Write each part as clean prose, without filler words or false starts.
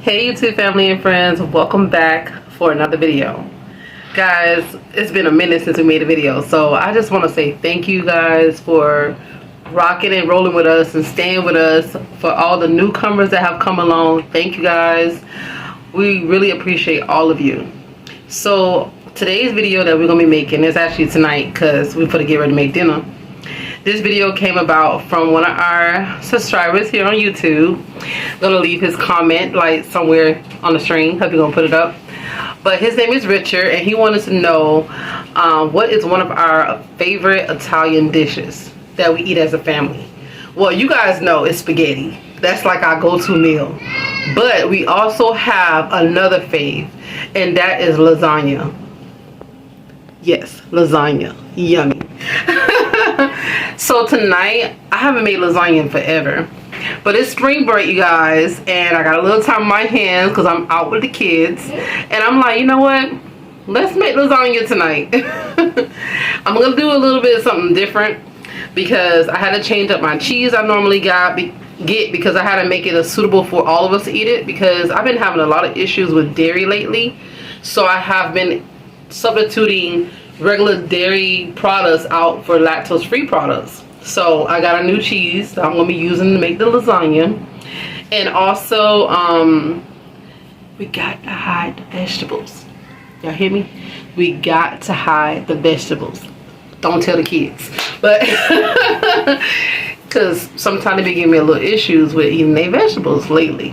Hey YouTube family and friends, welcome back for another video. Guys, it's been a minute since we made a video, so I just want to say thank you guys for rocking and rolling with us and staying with us. For all the newcomers that have come along, thank you guys. We really appreciate all of you. So today's video that we're going to be making is actually tonight because we're going to get ready to make dinner. This video came about from one of our subscribers here on YouTube. I'm gonna leave his comment like somewhere on the stream. Hope you're gonna put it up. But his name is Richard, and he wanted to know what is one of our favorite Italian dishes that we eat as a family. Well, you guys know it's spaghetti. That's like our go-to meal. But we also have another fave, and that is lasagna. Yes, lasagna. Yummy. So tonight, I haven't made lasagna in forever, but it's spring break, you guys, and I got a little time on my hands because I'm out with the kids, and I'm like, you know what, let's make lasagna tonight. I'm gonna do a little bit of something different because I had to change up my cheese I normally get because I had to make it suitable for all of us to eat it, because I've been having a lot of issues with dairy lately. So I have been substituting regular dairy products out for lactose free products. So I got a new cheese that I'm gonna be using to make the lasagna, and also we got to hide the vegetables. Y'all hear me? We got to hide the vegetables. Don't tell the kids, but because sometimes they be giving me a little issues with eating their vegetables lately.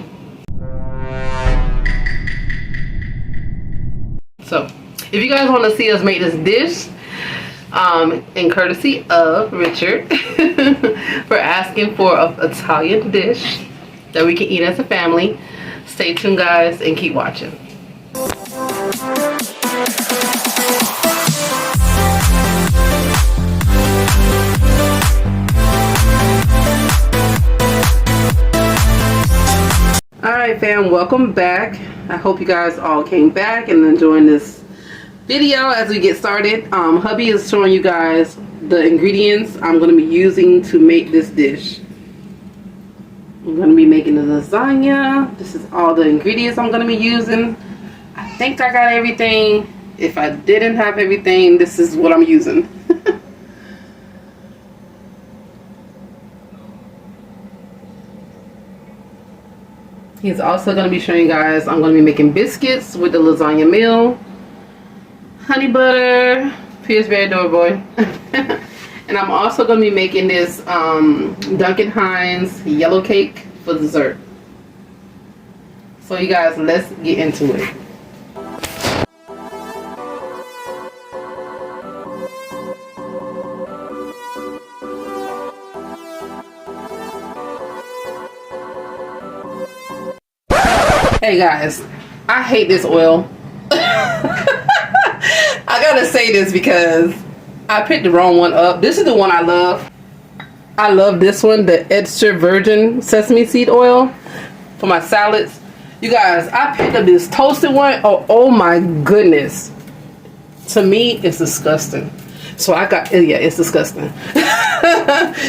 So if you guys want to see us make this dish, in courtesy of Richard for asking for an Italian dish that we can eat as a family, stay tuned guys and keep watching. Alright fam, welcome back. I hope you guys all came back and enjoying this video as we get started. Hubby is showing you guys the ingredients I'm going to be using to make this dish. I'm going to be making the lasagna. This is all the ingredients I'm going to be using. I think I got everything. If I didn't have everything, this is what I'm using. He's also going to be showing you guys I'm going to be making biscuits with the lasagna meal, honey butter, Pillsbury Doughboy boy. And I'm also going to be making this Duncan Hines yellow cake for dessert. So you guys, let's get into it. Hey guys, I hate this oil. I gotta say this because I picked the wrong one up. This is the one I love. I love this one, the extra virgin sesame seed oil for my salads. You guys, I picked up this toasted one. Oh my goodness. To me, it's disgusting. So I got, yeah, it's disgusting.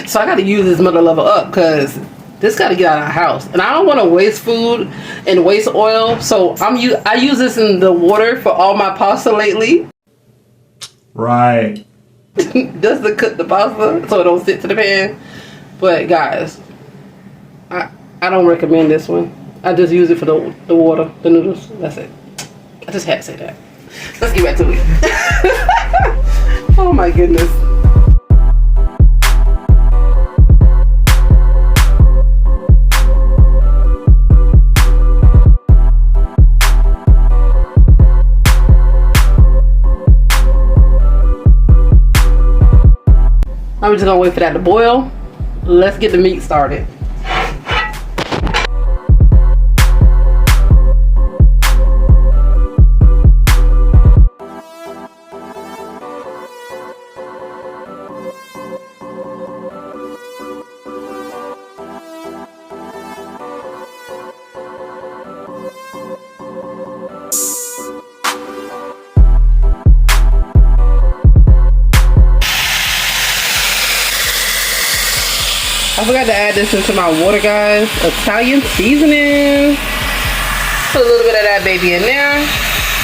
So I gotta use this mother lover up because this got to get out of our house, and I don't want to waste food and waste oil. So I use this in the water for all my pasta lately. Right. Just to cook the pasta so it don't stick to the pan. But guys, I don't recommend this one. I just use it for the water, the noodles. That's it. I just had to say that. Let's get back to it. Oh my goodness. I'm just gonna wait for that to boil. Let's get the meat started. I forgot to add this into my water, guys. Italian seasoning. that baby in there.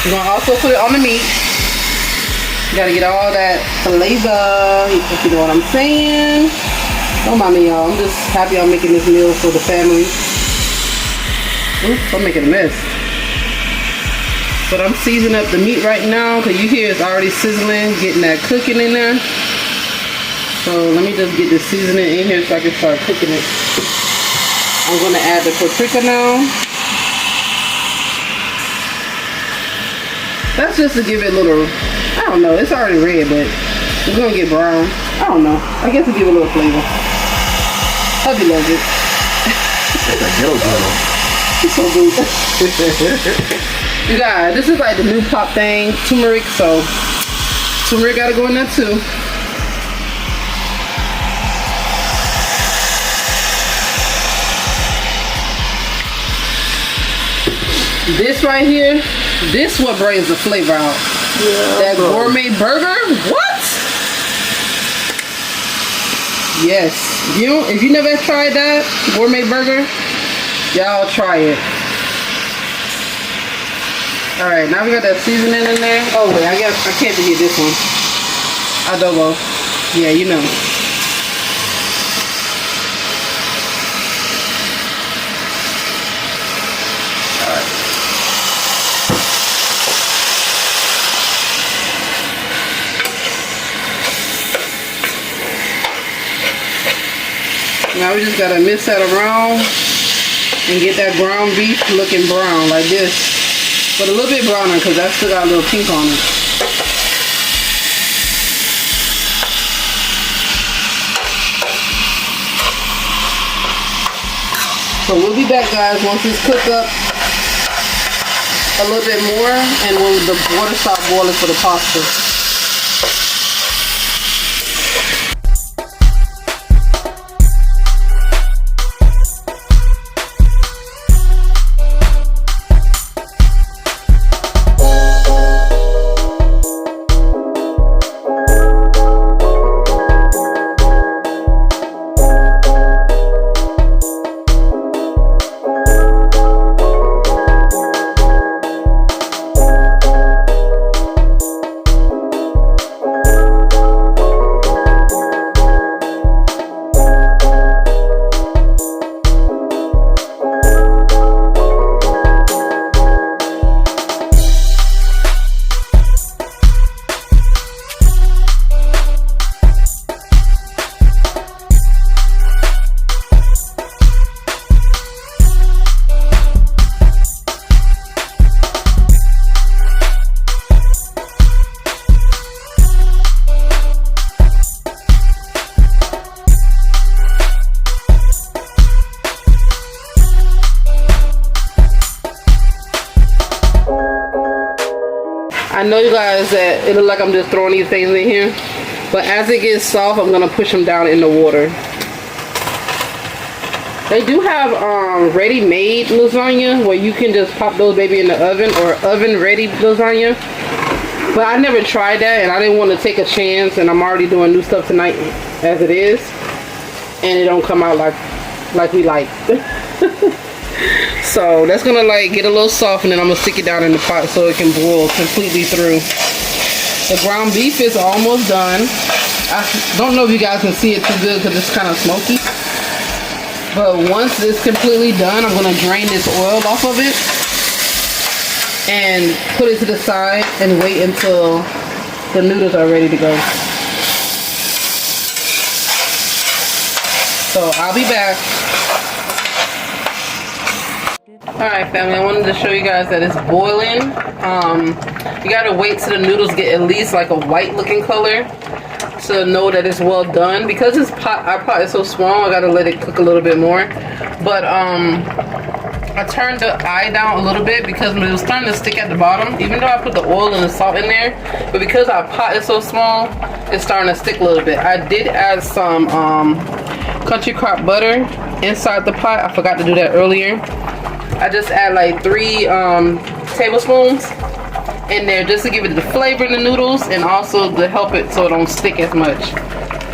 We're gonna also put it on the meat. Gotta get all that flavor, if you know what I'm saying. Don't mind me, y'all. I'm just happy I'm making this meal for the family. Oops, I'm making a mess. But I'm seasoning up the meat right now because you hear it's already sizzling, getting that cooking in there. So let me just get the seasoning in here so I can start cooking it. I'm gonna add the paprika now. That's just to give it a little, I don't know, it's already red, but it's gonna get brown. I don't know. I guess to give it a little flavor. Hubby loves it. It's a ghetto girl. It's so good. You guys, this is like the new pop thing, turmeric, so turmeric gotta go in there too. This right here, this what brings the flavor out. Yeah, that gourmet burger, what? Yes, if you never tried that gourmet burger, y'all try it. All right, now we got that seasoning in there. Oh wait, I can't forget this one. Adobo. Yeah, you know. All right. Now we just gotta mix that around and get that ground beef looking brown like this. But a little bit browner because that still got a little pink on it. So we'll be back, guys, once it's cooked up a little bit more and when the water stops boiling for the pasta. I know you guys that it look like I'm just throwing these things in here, but as it gets soft, I'm gonna push them down in the water. They do have ready-made lasagna where you can just pop those baby in the oven, or oven-ready lasagna. But I never tried that, and I didn't want to take a chance, and I'm already doing new stuff tonight as it is, and it don't come out like we like. So that's gonna like get a little soft, and then I'm gonna stick it down in the pot so it can boil completely through. The ground beef is almost done. I don't know if you guys can see it too good because it's kind of smoky. But once it's completely done, I'm gonna drain this oil off of it and put it to the side and wait until the noodles are ready to go. So I'll be back. Alright family, I wanted to show you guys that it's boiling. You gotta wait till the noodles get at least like a white looking color to know that it's well done. Because our pot is so small, I gotta let it cook a little bit more. But I turned the eye down a little bit because it was starting to stick at the bottom, even though I put the oil and the salt in there. But because our pot is so small, it's starting to stick a little bit. I did add some country crock butter inside the pot. I forgot to do that earlier. I just add like 3 tablespoons in there just to give it the flavor in the noodles and also to help it so it don't stick as much.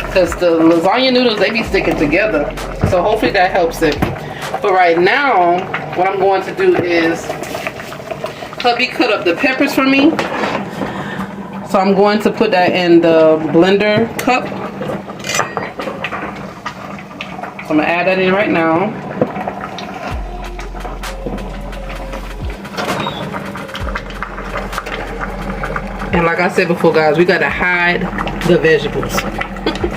Because the lasagna noodles, they be sticking together. So hopefully that helps it. But right now, what I'm going to do is hubby cut up the peppers for me. So I'm going to put that in the blender cup. So I'm gonna add that in right now. And like I said before, guys, we gotta hide the vegetables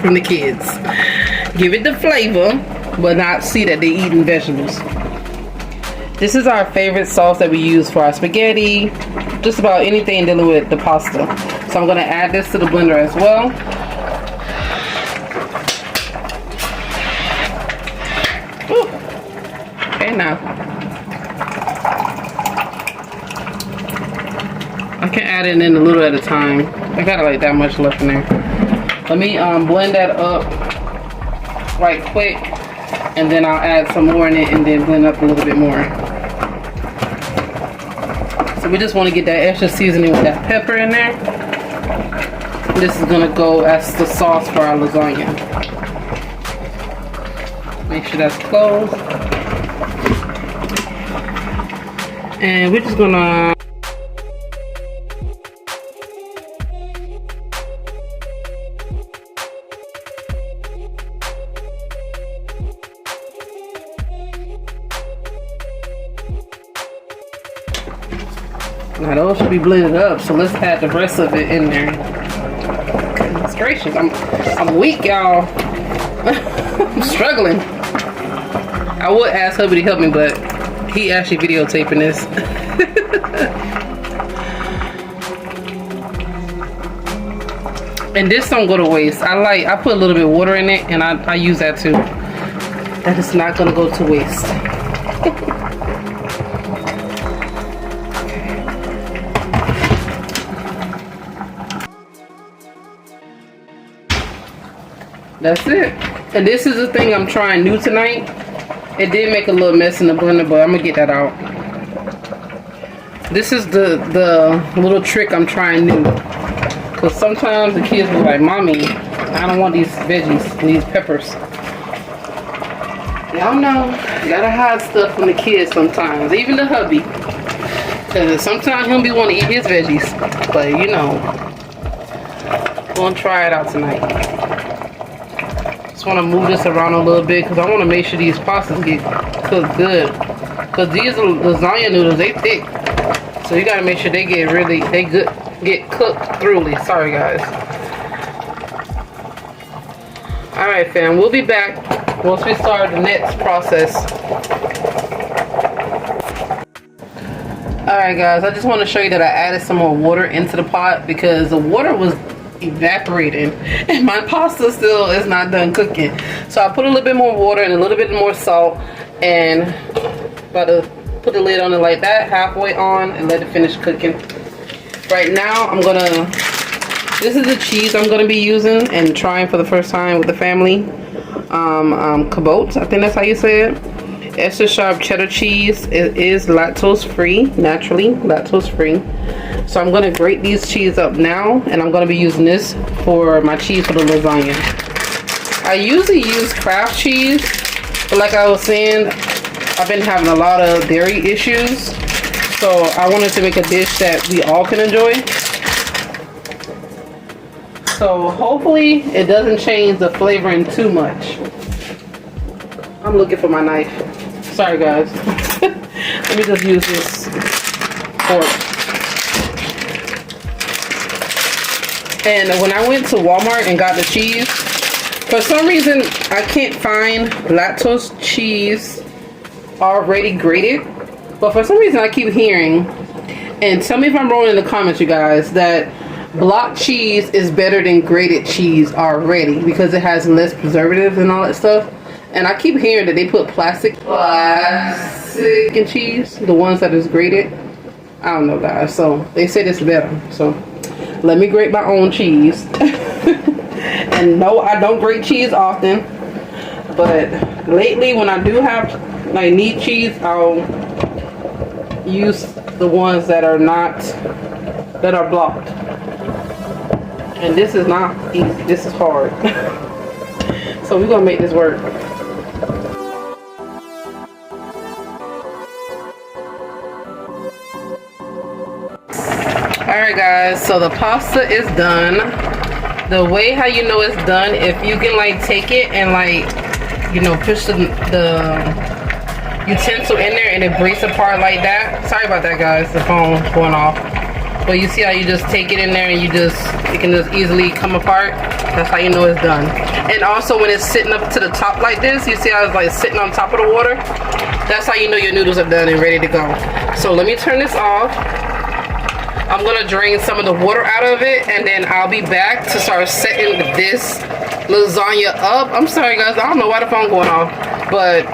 from the kids. Give it the flavor, but not see that they're eating vegetables. This is our favorite sauce that we use for our spaghetti, just about anything dealing with the pasta. So I'm gonna add this to the blender as well. Ooh. Okay, now. I can add it in a little at a time. I got like that much left in there. Let me blend that up right quick, and then I'll add some more in it and then blend up a little bit more. So we just want to get that extra seasoning with that pepper in there. This is gonna go as the sauce for our lasagna. Make sure that's closed. And we're just gonna now those should be blended up, so let's add the rest of it in there. Goodness gracious, I'm weak, y'all. I'm struggling. I would ask hubby to help me, but he actually videotaping this. And this don't go to waste. I put a little bit of water in it, and I use that too. That is not gonna go to waste. That's it. And this is the thing I'm trying new tonight. It did make a little mess in the blender, but I'm gonna get that out. This is the little trick I'm trying new. Because sometimes the kids be like, Mommy, I don't want these veggies, these peppers. Y'all know, you gotta hide stuff from the kids sometimes, even the hubby. Because sometimes he'll be wanting to eat his veggies. But you know, we're gonna try it out tonight. Just want to move this around a little bit because I want to make sure these pastas get cooked good. Because these lasagna noodles, they thick, so you got to make sure they get cooked thoroughly. Sorry, guys. All right, fam. We'll be back once we start the next process. All right, guys. I just want to show you that I added some more water into the pot because the water was evaporating and my pasta still is not done cooking. So I put a little bit more water and a little bit more salt, and about to put the lid on it like that, halfway on, and let it finish cooking. Right now this is the cheese I'm gonna be using and trying for the first time with the family. Cabot, I think that's how you say it. Extra sharp cheddar cheese. It is lactose free, naturally lactose free. So I'm gonna grate these cheese up now, and I'm gonna be using this for my cheese for the lasagna. I usually use Kraft cheese, but like I was saying, I've been having a lot of dairy issues, so I wanted to make a dish that we all can enjoy. So hopefully it doesn't change the flavoring too much. I'm looking for my knife. Sorry, guys. Let me just use this fork. And when I went to Walmart and got the cheese, for some reason I can't find lactose cheese already grated. But for some reason I keep hearing, and tell me if I'm wrong in the comments, you guys, that block cheese is better than grated cheese already because it has less preservatives and all that stuff. And I keep hearing that they put plastic in cheese, the ones that is grated. I don't know, guys. So they say this is better. So let me grate my own cheese. And no, I don't grate cheese often, but lately when I do have need cheese, I'll use the ones that are blocked. And this is not easy. This is hard. So we're gonna make this work. Alright guys, so the pasta is done. The way how you know it's done, if you can like take it and like, you know, push the utensil in there and it breaks apart like that. Sorry about that guys, the phone going off. But you see how you just take it in there and it can just easily come apart. That's how you know it's done. And also when it's sitting up to the top like this, you see how it's like sitting on top of the water? That's how you know your noodles are done and ready to go. So let me turn this off. I'm gonna drain some of the water out of it and then I'll be back to start setting this lasagna up. I'm sorry guys, I don't know why the phone going off, but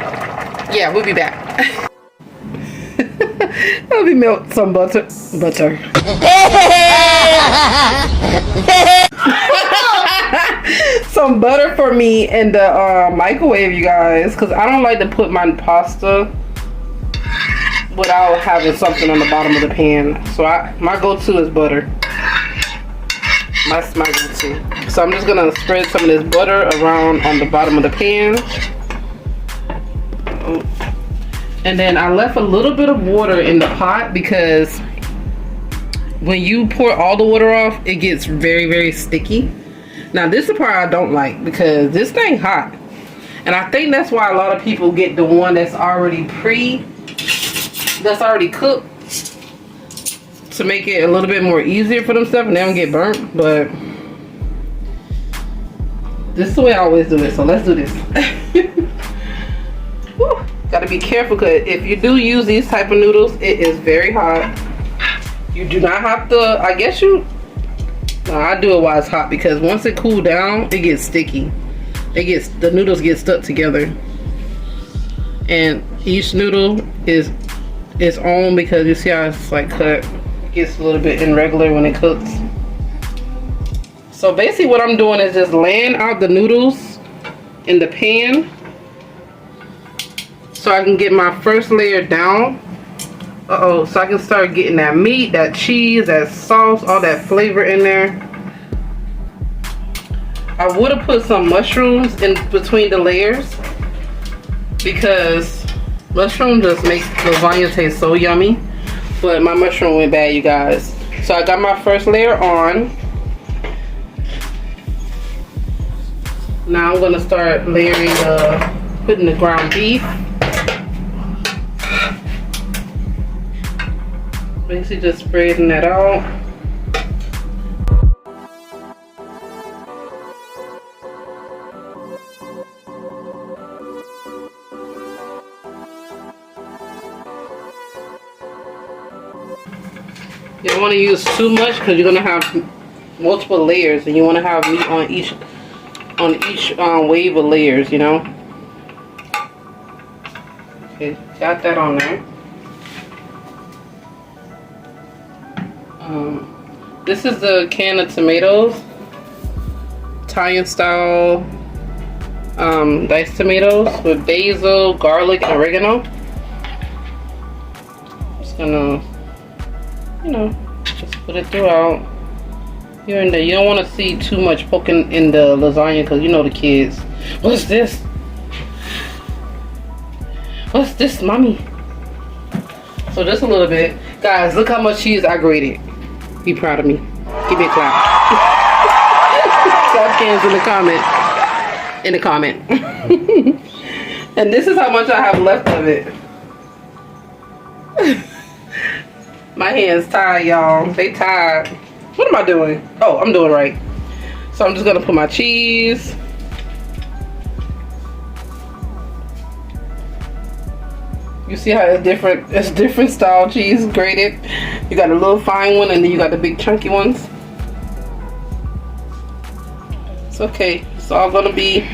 yeah, we'll be back. I'll be melt some butter. Some butter for me in the microwave, you guys, because I don't like to put my pasta without having something on the bottom of the pan. So my go-to is butter. That's my go-to. So I'm just gonna spread some of this butter around on the bottom of the pan. And then I left a little bit of water in the pot because when you pour all the water off, it gets very, very sticky. Now this is the part I don't like because this thing hot. And I think that's why a lot of people get the one that's already cooked to make it a little bit more easier for themselves and they don't get burnt. But this is the way I always do it, so let's do this. Whew. Gotta be careful because if you do use these type of noodles, it is very hot. You do not have to, I do it while it's hot because once it cools down, it gets sticky. The noodles get stuck together. And each noodle is its own because you see how it's like cut. It gets a little bit irregular when it cooks. So basically what I'm doing is just laying out the noodles in the pan so I can get my first layer down. So I can start getting that meat, that cheese, that sauce, all that flavor in there. I would have put some mushrooms in between the layers because mushroom just makes lasagna taste so yummy. But my mushroom went bad, you guys. So I got my first layer on. Now I'm gonna start layering putting the ground beef. Basically just spreading that out. You don't want to use too much because you're gonna have multiple layers, and you want to have meat on each wave of layers, you know. Okay, got that on there. This is the can of tomatoes, Italian style diced tomatoes with basil, garlic, and oregano. Just gonna, you know, just put it throughout here and there. You don't want to see too much poking in the lasagna because you know the kids. What's this? What's this, mommy? So just a little bit. Guys, look how much cheese I grated. Be proud of me. Give me a clap. Clap cans in the comment. And this is how much I have left of it. My hands tired, y'all. They tired. What am I doing? Oh, I'm doing right. So I'm just gonna put my cheese. You see how it's different style cheese grated. You got a little fine one and then you got the big chunky ones. It's okay. It's all gonna be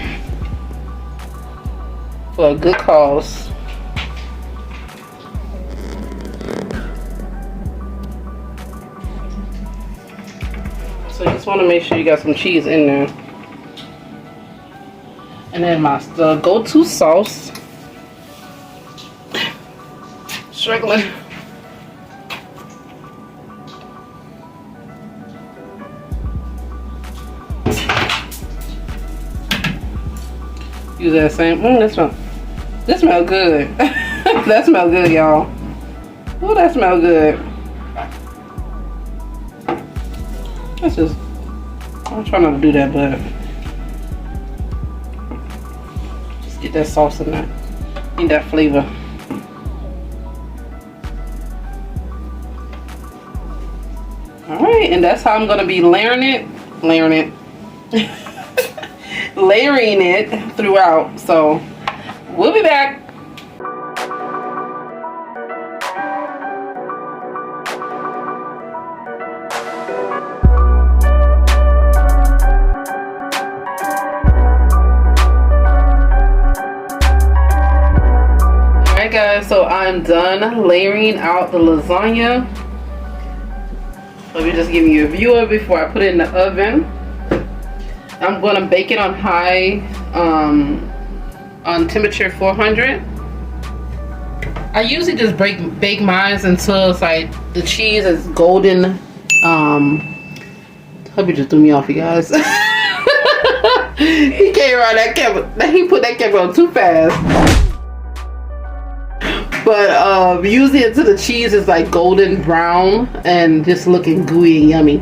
for a good cause. So you just want to make sure you got some cheese in there. And then my go-to sauce. Struggling. Use that same. This smells good. That smells good, y'all. Oh, that smells good. That's just, I'm trying not to do that, but just get that sauce in there. Need that flavor. Alright, and that's how I'm gonna be layering it throughout. So we'll be back. Alright guys, so I'm done layering out the lasagna. Let me just give you a view of it before I put it in the oven. I'm going to bake it on high, on temperature 400. I usually just bake mine until it's like the cheese is golden. Hubby just threw me off, you guys. He came around that camera. He put that camera on too fast. But usually until the cheese is like golden brown and just looking gooey and yummy.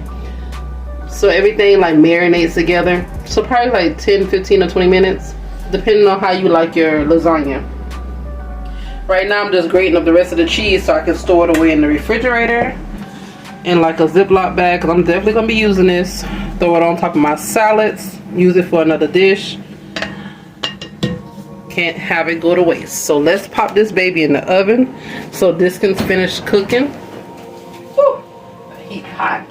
So everything like marinates together. So probably like 10, 15 or 20 minutes, depending on how you like your lasagna. Right now I'm just grating up the rest of the cheese so I can store it away in the refrigerator in like a Ziploc bag, because I'm definitely going to be using this. Throw it on top of my salads, use it for another dish. Can't have it go to waste. So let's pop this baby in the oven so this can finish cooking. Woo, the heat hot.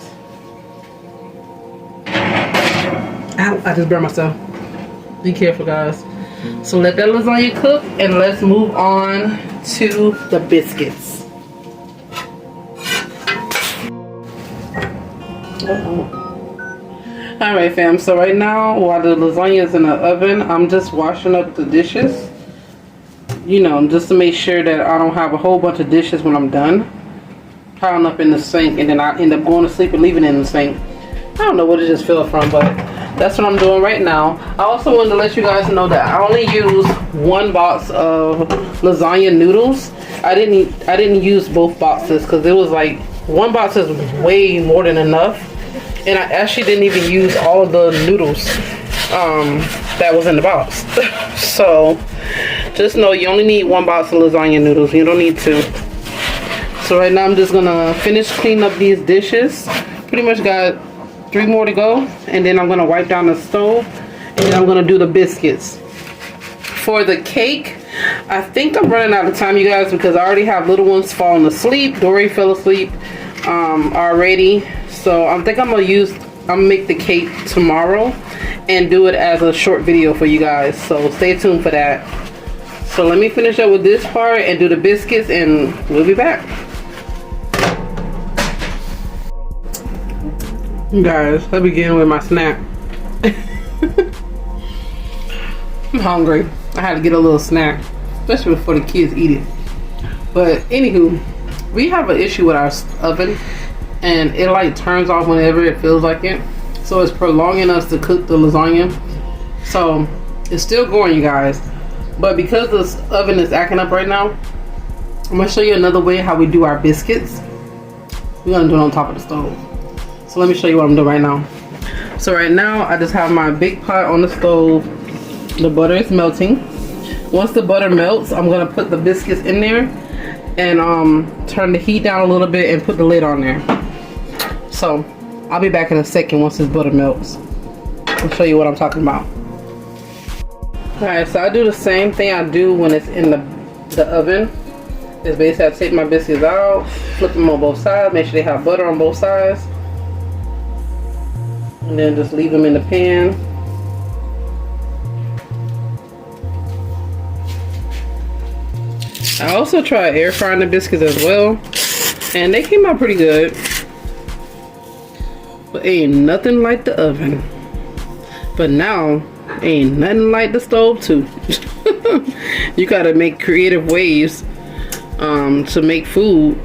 Ow, I just burned myself. Be careful guys. So let that lasagna cook and let's move on to the biscuits. Alright fam, so right now while the lasagna is in the oven, I'm just washing up the dishes. You know, just to make sure that I don't have a whole bunch of dishes when I'm done. Piling up in the sink and then I end up going to sleep and leaving it in the sink. I don't know what it just fell from, but that's what I'm doing right now. I also wanted to let you guys know that I only used one box of lasagna noodles. I didn't use both boxes because it was like one box is way more than enough. And I actually didn't even use all of the noodles that was in the box. So just know you only need one box of lasagna noodles. You don't need two. So right now I'm just gonna finish cleaning up these dishes. Pretty much got 3 more to go. And then I'm gonna wipe down the stove. And then I'm gonna do the biscuits. For the cake, I think I'm running out of time, you guys, because I already have little ones falling asleep. Dory fell asleep already. So I think I'm gonna make the cake tomorrow and do it as a short video for you guys. So stay tuned for that. So let me finish up with this part and do the biscuits and we'll be back. Guys, let's begin with my snack. I'm hungry. I had to get a little snack, especially before the kids eat it. But anywho, we have an issue with our oven. And it like turns off whenever it feels like it. So it's prolonging us to cook the lasagna. So it's still going, you guys. But because this oven is acting up right now, I'm going to show you another way how we do our biscuits. We're going to do it on top of the stove. So let me show you what I'm doing right now. So right now I just have my big pot on the stove. The butter is melting. Once the butter melts, I'm going to put the biscuits in there. And turn the heat down a little bit and put the lid on there. So I'll be back in a second once this butter melts. I'll show you what I'm talking about. Alright, so I do the same thing I do when it's in the oven. Is basically I take my biscuits out, flip them on both sides, make sure they have butter on both sides. And then just leave them in the pan. I also tried air frying the biscuits as well, and they came out pretty good. But ain't nothing like the oven. But now, ain't nothing like the stove too. You gotta make creative ways to make food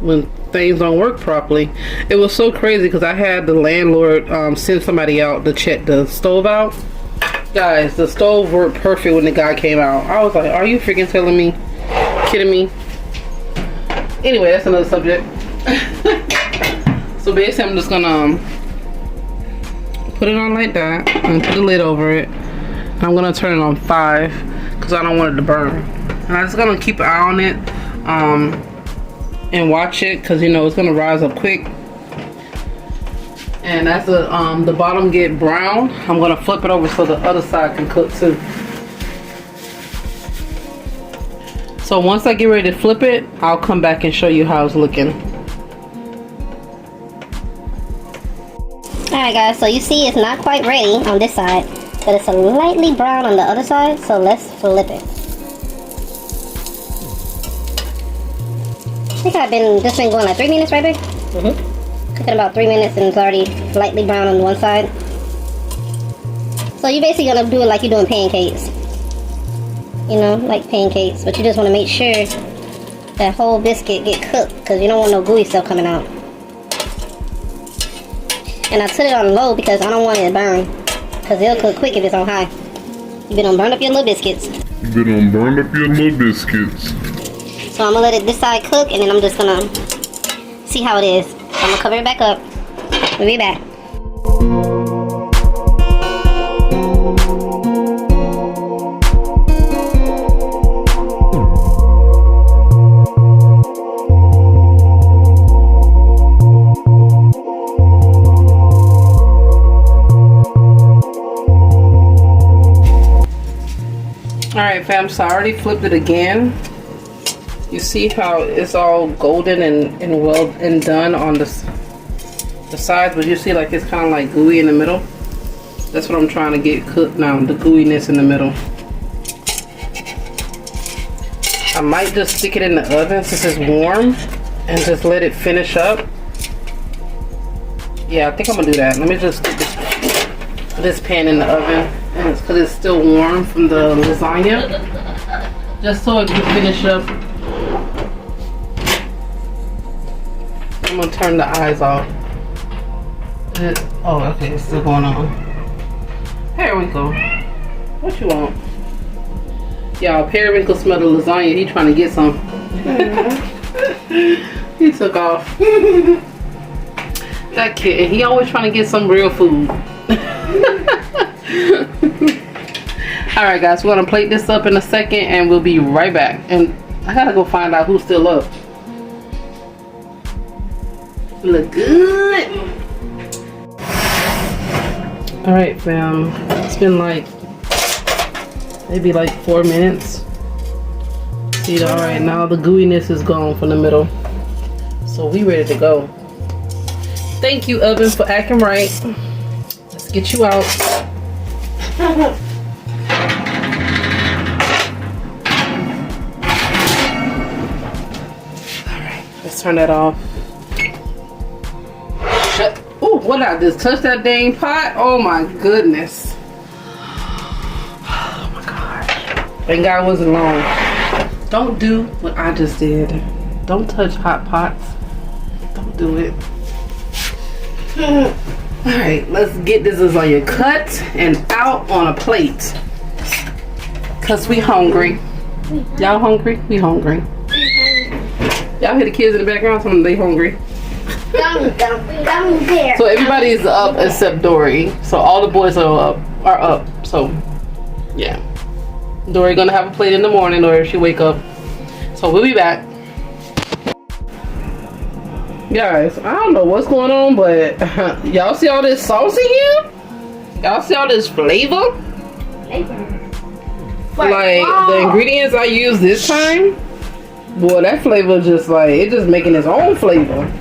when things don't work properly. It was so crazy because I had the landlord send somebody out to check the stove out. Guys, the stove worked perfect when the guy came out. I was like, are you freaking telling me? Kidding me? Anyway, that's another subject. So So basically I'm just gonna put it on like that and put the lid over it. And I'm gonna turn it on 5 because I don't want it to burn. And I'm just gonna keep an eye on it and watch it, because you know it's gonna rise up quick. And as the bottom get brown, I'm gonna flip it over so the other side can cook too. So once I get ready to flip it, I'll come back and show you how it's looking. Alright guys, so you see it's not quite ready on this side, but it's a lightly brown on the other side, so let's flip it. I think this been going like 3 minutes, right, babe? Mm-hmm. Cooking about 3 minutes and it's already lightly brown on one side. So you're basically gonna do it like you're doing pancakes. You know, like pancakes, but you just want to make sure that whole biscuit get cooked, because you don't want no gooey stuff coming out. And I put it on low because I don't want it to burn, because it'll cook quick if it's on high. You been on burn up your little biscuits. So I'm gonna let it this side cook, and then I'm just gonna see how it is. So I'm gonna cover it back up. We'll be back. Alright fam, so I already flipped it again. You see how it's all golden and well and done on the sides, but you see like it's kind of like gooey in the middle. That's what I'm trying to get cooked now, the gooiness in the middle. I might just stick it in the oven since it's warm and just let it finish up. Yeah, I think I'm gonna do that. Let me just get this pan in the oven, and it's because it's still warm from the lasagna, just so it can finish up. I'm gonna turn the eyes off. Oh, okay, it's still going on. Periwinkle, what you want? Y'all, Periwinkle smelled the lasagna. He trying to get some. He took off. That kid, he always trying to get some real food. Alright guys, we're gonna plate this up in a second and we'll be right back. And I gotta go find out who's still up. Look good. Alright fam, it's been like maybe like 4 minutes. See, alright, now the gooiness is gone from the middle, so we ready to go. Thank you oven for acting right. Let's get you out. Alright, let's turn that off. Shut. Ooh, what did I just touch that dang pot? Oh my goodness. Oh my gosh. Thank God it wasn't long. Don't do what I just did. Don't touch hot pots. Don't do it. Alright, let's get this lasagna cut and out on a plate. Cause we hungry. Y'all hungry? We hungry. Y'all hear the kids in the background? Some of them, they hungry. So everybody's up except Dory. So all the boys are up. So yeah. Dory gonna have a plate in the morning or if she wake up. So we'll be back. Guys, I don't know what's going on, but y'all see all this sauce in here? Y'all see all this flavor? Like the ingredients I used this time, boy, that flavor just like it just making its own flavor.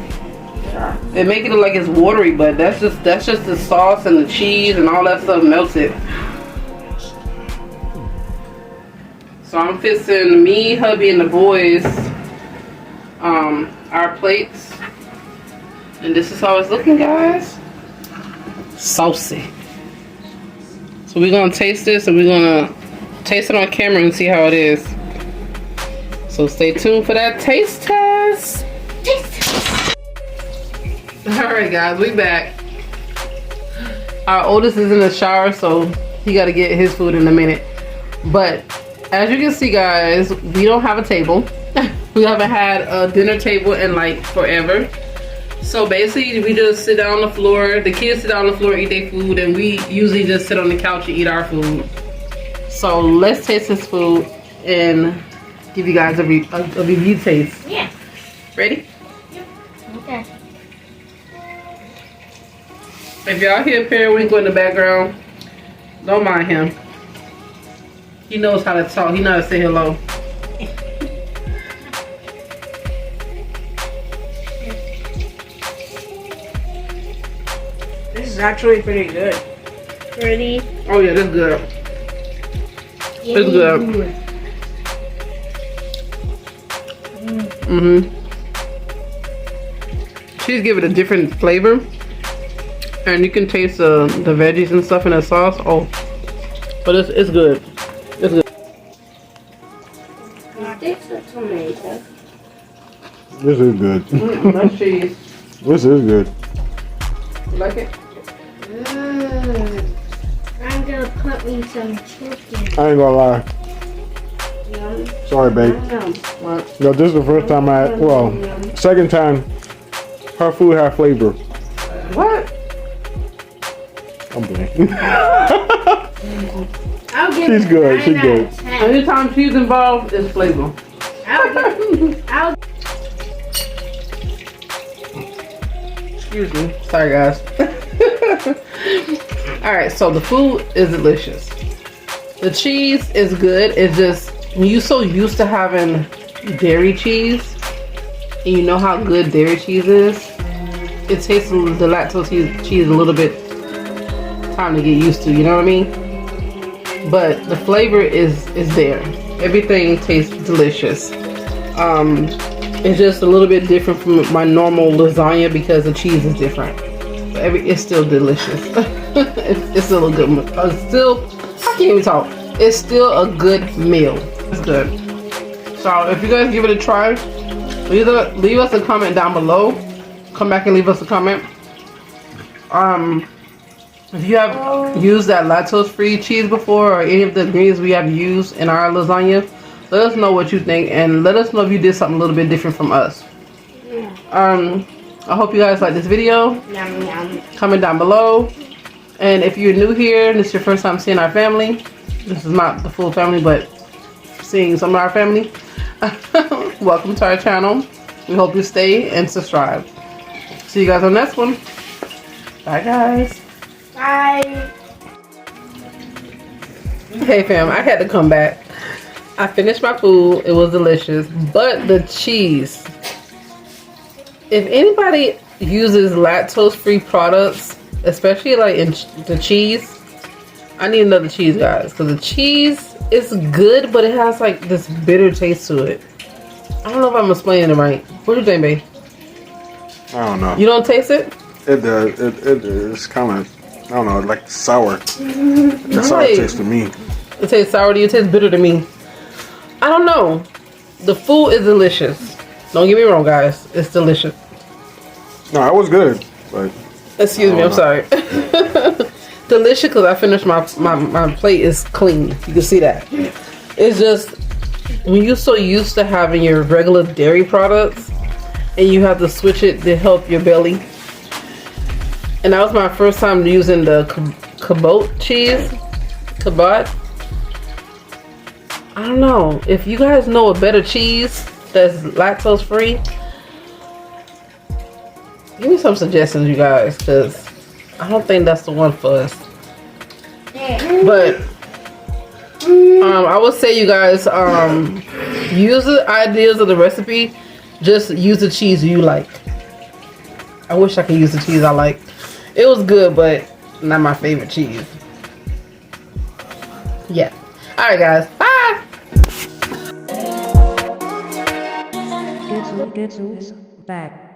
It make it look like it's watery, but that's just the sauce and the cheese and all that stuff melted. So I'm fixing me, hubby, and the boys our plates. And this is how it's looking, guys. Saucy. So we're gonna taste this and we're gonna taste it on camera and see how it is. So stay tuned for that taste test. Alright guys, we back. Our oldest is in the shower, so he gotta get his food in a minute. But as you can see guys, we don't have a table. We haven't had a dinner table in like forever. So basically, we just sit down on the floor. The kids sit down on the floor, eat their food, and we usually just sit on the couch and eat our food. So let's taste this food and give you guys a review taste. Yeah. Ready? Yep. Okay. If y'all hear Periwinkle in the background, don't mind him. He knows how to talk. He knows how to say hello. This is actually pretty good. Pretty. Oh yeah, that's good. It's good. She's give it a different flavor, and you can taste the veggies and stuff in the sauce. Oh, but it's good. It's good. This is good. That's cheese. This is good. You like it? I'm gonna put me some chicken. I ain't gonna lie. Sorry, babe. What? No, this is the first time second time her food had flavor. What? I'm playing. I'll give She's it good. 9 She's out good. of 10. Anytime she's involved, it's flavor. I'll Excuse me. Sorry, guys. Alright, so the food is delicious. The cheese is good. It's just, when you're so used to having dairy cheese, and you know how good dairy cheese is, it tastes the lactose cheese a little bit time to get used to, you know what I mean? But the flavor is there. Everything tastes delicious. It's just a little bit different from my normal lasagna because the cheese is different. But it's still delicious. it's still a good meal. I can't even talk. It's still a good meal. It's good. So if you guys give it a try, leave us a comment down below. Come back and leave us a comment. If you have used that lactose-free cheese before, or any of the ingredients we have used in our lasagna, let us know what you think, and let us know if you did something a little bit different from us. I hope you guys like this video. Yum, yum. Comment down below. And if you're new here and this is your first time seeing our family, this is not the full family, but seeing some of our family, welcome to our channel. We hope you stay and subscribe. See you guys on the next one. Bye, guys. Bye. Hey fam, I had to come back. I finished my food. It was delicious. But the cheese. If anybody uses lactose-free products, especially like in the cheese, I need another cheese, guys. Because the cheese is good, but it has like this bitter taste to it. I don't know if I'm explaining it right. What do you think, babe? I don't know. You don't taste it? It does. It's kind of, I don't know, like sour. The sour Right. taste to me. It tastes sour to you. It tastes bitter to me. I don't know. The food is delicious. Don't get me wrong, guys. It's delicious. No, it was good, but Excuse me. I'm sorry. Delicious because I finished my plate is clean. You can see that. It's just when you're so used to having your regular dairy products and you have to switch it to help your belly. And that was my first time using the Cabot cheese. Cabot. I don't know. If you guys know a better cheese that's lactose free, give me some suggestions, you guys, because I don't think that's the one for us. But I would say, you guys, use the ideas of the recipe. Just use the cheese you like. I wish I could use the cheese I like. It was good, but not my favorite cheese. Yeah. Alright, guys. Bye. Get back.